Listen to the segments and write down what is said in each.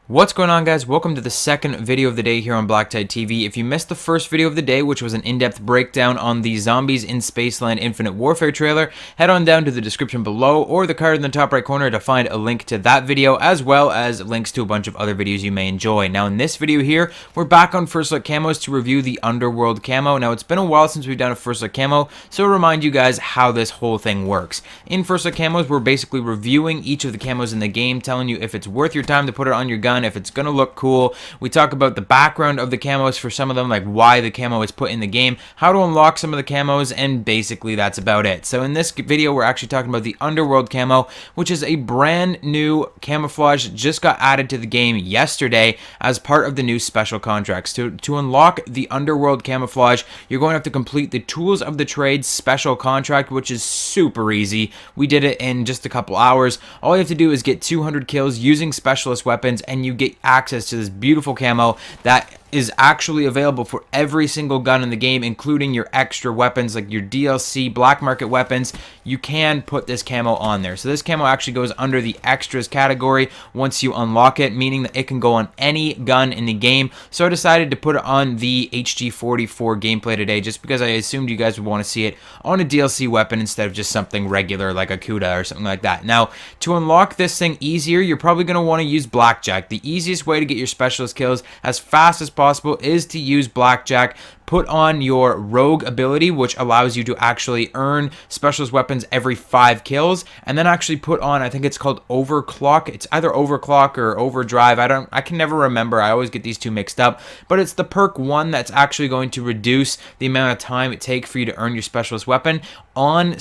What's going on, guys? Welcome to the second video of the day here on BlackTideTV. If you missed the first video of the day, which was an in-depth breakdown on the Zombies in Spaceland Infinite Warfare trailer, head on down to the description below or the card in the top right corner to find a link to that video, as well as links to a bunch of other videos you may enjoy. Now, in this video here, we're back on First Look Camos to review the Underworld Camo. Now, it's been a while since we've done a First Look Camo, so I'll remind you guys how this whole thing works. In First Look Camos, we're basically reviewing each of the camos in the game, telling you if it's worth your time to put it on your gun, if it's gonna look cool. We talk about the background of the camos for some of them, like why the camo is put in the game, how to unlock some of the camos, and basically that's about it. So in this video, we're actually talking about the Underworld Camo, which is a brand new camouflage that just got added to the game yesterday as part of the new special contracts. To unlock the Underworld Camouflage, you're going to have to complete the Tools of the Trade special contract, which is super easy. We did it in just a couple hours. All you have to do is get 200 kills using specialist weapons, and you get access to this beautiful camo that is actually available for every single gun in the game, including your extra weapons like your DLC black market weapons. You can put this camo on there. So this camo actually goes under the extras category once you unlock it, meaning that it can go on any gun in the game. So I decided to put it on the HG44 gameplay today, just because I assumed you guys would want to see it on a DLC weapon instead of just something regular like a CoD or something like that. Now, to unlock this thing easier, you're probably going to want to use Blackjack. The easiest way to get your specialist kills as fast as possible is to use Blackjack. Put on your rogue ability, which allows you to actually earn specialist weapons every 5 kills, and then actually put on, I think it's called overclock. It's either overclock or overdrive. I can never remember. I always get these two mixed up, but it's the perk 1 that's actually going to reduce the amount of time it takes for you to earn your specialist weapon. On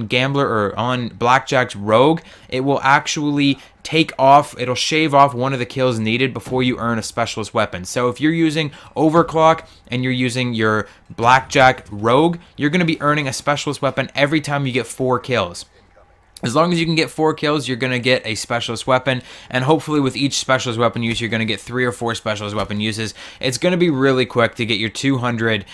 Gambler or on Blackjack's rogue, it will actually it'll shave off one of the kills needed before you earn a specialist weapon. So if you're using overclock and you're using your Blackjack rogue, you're going to be earning a specialist weapon every time you get 4 kills. As long as you can get 4 kills, you're going to get a specialist weapon, and hopefully with each specialist weapon use, you're going to get 3 or 4 specialist weapon uses. It's going to be really quick to get your 200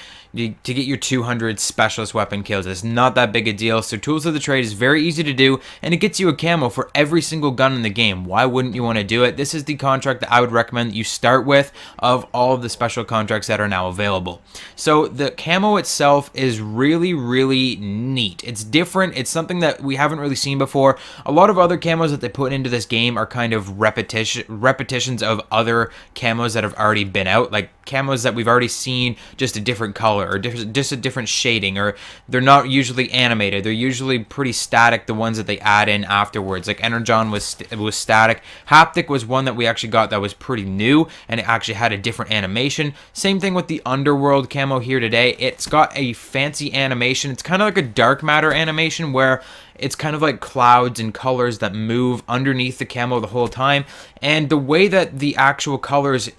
specialist weapon kills. It's not that big a deal. So Tools of the Trade is very easy to do, and it gets you a camo for every single gun in the game. Why wouldn't you want to do it? This is the contract that I would recommend that you start with of all of the special contracts that are now available. So the camo itself is really, really neat. It's different. It's something that we haven't really seen before. A lot of other camos that they put into this game are kind of repetitions of other camos that have already been out, like camos that we've already seen, just a different color or just a different shading, or they're not usually animated. They're usually pretty static, the ones that they add in afterwards. Like Energon was static. Haptic was one that we actually got that was pretty new, and it actually had a different animation. Same thing with the Underworld camo here today. It's got a fancy animation. It's kind of like a dark matter animation where it's kind of like clouds and colors that move underneath the camo the whole time, and the way that the actual colors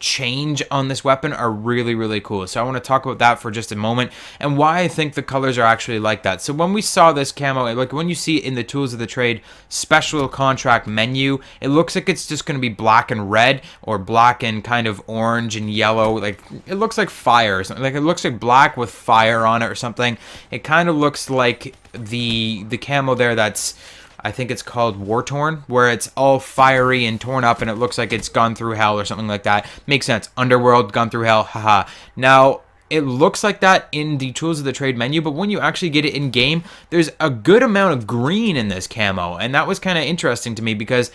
change on this weapon are really, really cool. So I want to talk about that for just a moment and why I think the colors are actually like that. So when we saw this camo, like when you see it in the Tools of the Trade special contract menu, it looks like it's just going to be black and red, or black and kind of orange and yellow. Like it looks like fire or something. Like it looks like black with fire on it or something. It kind of looks like the camo there that's, I think it's called War Torn, where it's all fiery and torn up and it looks like it's gone through hell or something like that. Makes sense. Underworld, gone through hell, haha. Now, it looks like that in the Tools of the Trade menu, but when you actually get it in game, there's a good amount of green in this camo, and that was kind of interesting to me because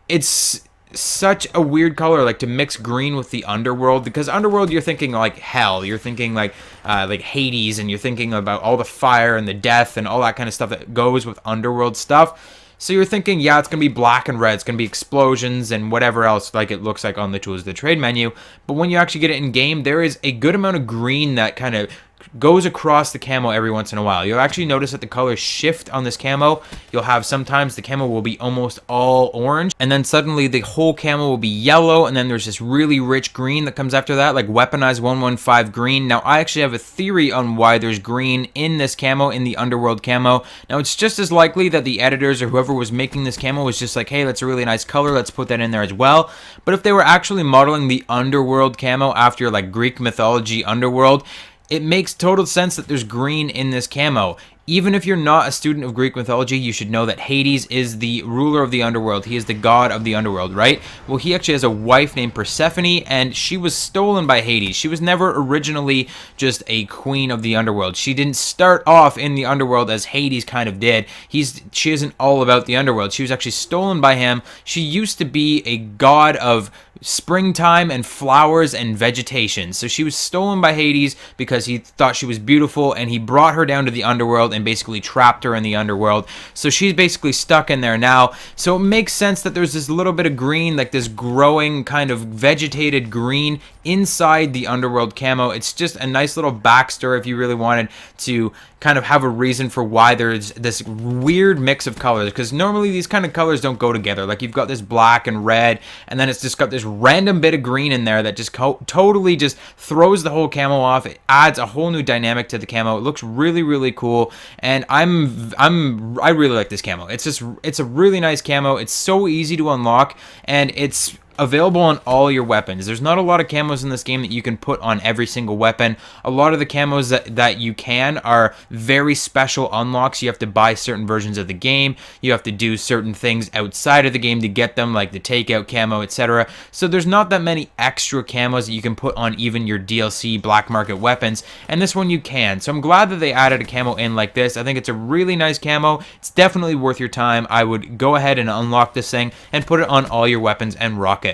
it's such a weird color, like to mix green with the Underworld, because Underworld you're thinking like hell, you're thinking like Hades, and you're thinking about all the fire and the death and all that kind of stuff that goes with Underworld stuff. So you're thinking, yeah, it's gonna be black and red, it's gonna be explosions and whatever else like it looks like on the Tools of the Trade menu. But when you actually get it in game, there is a good amount of green that kind of goes across the camo every once in a while. You'll actually notice that the colors shift on this camo. You'll have sometimes the camo will be almost all orange, and then suddenly the whole camo will be yellow, and then there's this really rich green that comes after that, like Weaponized 115 green. Now, I actually have a theory on why there's green in this camo, in the Underworld camo. Now, it's just as likely that the editors or whoever was making this camo was just like, hey, that's a really nice color, let's put that in there as well. But if they were actually modeling the Underworld camo after like Greek mythology Underworld, it makes total sense that there's green in this camo. Even if you're not a student of Greek mythology, you should know that Hades is the ruler of the underworld. He is the god of the underworld, right? Well, he actually has a wife named Persephone, and she was stolen by Hades. She was never originally just a queen of the underworld. She didn't start off in the underworld as Hades kind of did. She isn't all about the underworld. She was actually stolen by him. She used to be a god of springtime and flowers and vegetation. So she was stolen by Hades because he thought she was beautiful, and he brought her down to the underworld and basically trapped her in the underworld. So she's basically stuck in there now. So it makes sense that there's this little bit of green, like this growing kind of vegetated green inside the Underworld camo. It's just a nice little backstory if you really wanted to kind of have a reason for why there's this weird mix of colors, because normally these kind of colors don't go together. Like you've got this black and red, and then it's just got this random bit of green in there that just totally just throws the whole camo off. It adds a whole new dynamic to the camo. It looks really, really cool, and I really like this camo. It's a really nice camo. It's so easy to unlock, and it's available on all your weapons. There's not a lot of camos in this game that you can put on every single weapon. A lot of the camos that you can are very special unlocks. You have to buy certain versions of the game. You have to do certain things outside of the game to get them, like the takeout camo, etc. So there's not that many extra camos that you can put on even your DLC black market weapons, and this one you can. So I'm glad that they added a camo in like this. I think it's a really nice camo. It's definitely worth your time. I would go ahead and unlock this thing and put it on all your weapons and rock it.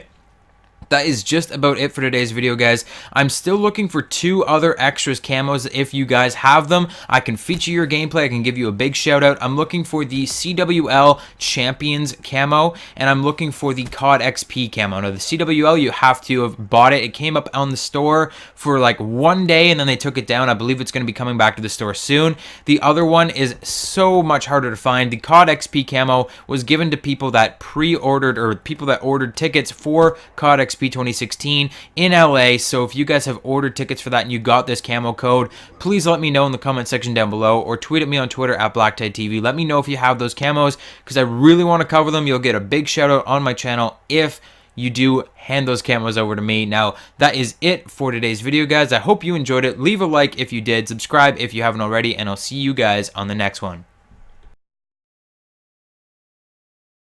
That is just about it for today's video, guys. I'm still looking for 2 other extras camos. If you guys have them, I can feature your gameplay. I can give you a big shout out. I'm looking for the CWL Champions camo, and I'm looking for the COD XP camo. Now, the CWL, you have to have bought it. It came up on the store for like 1 day, and then they took it down. I believe it's going to be coming back to the store soon. The other one is so much harder to find. The COD XP camo was given to people that pre-ordered, or people that ordered tickets for COD XP 2016 in LA. So if you guys have ordered tickets for that and you got this camo code, please let me know in the comment section down below, or tweet at me on Twitter at BlackTideTV. Let me know if you have those camos, because I really want to cover them. You'll get a big shout out on my channel if you do hand those camos over to me. Now, that is it for today's video, guys. I hope you enjoyed it. Leave a like if you did, subscribe if you haven't already, and I'll see you guys on the next one.